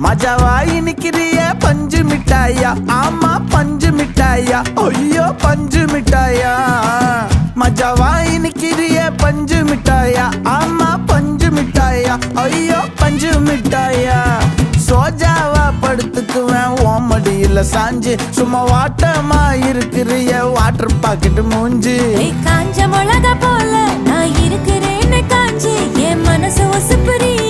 மஜாவாய் நிக்கிறிய பஞ்சு மிட்டாயா, ஆமா பஞ்சு மிட்டாயா, ஐயோ பஞ்சு மிட்டாயா. மஜாவாய் நிக்கிறிய பஞ்சு மிட்டாயா, ஆமா பஞ்சு மிட்டாயா, ஐயோ பஞ்சு மிட்டாயா. சோஜாவா படுத்துக்குவேன் ஓமடியில சாஞ்சு, சும்மா வாட்டமா இருக்கிறிய வாட்டர் பாக்கெட் மூஞ்சி. காஞ்ச மிளகா போல நான் இருக்கிறேன்னு காஞ்சி என் மனசு ஒசுப்புரிய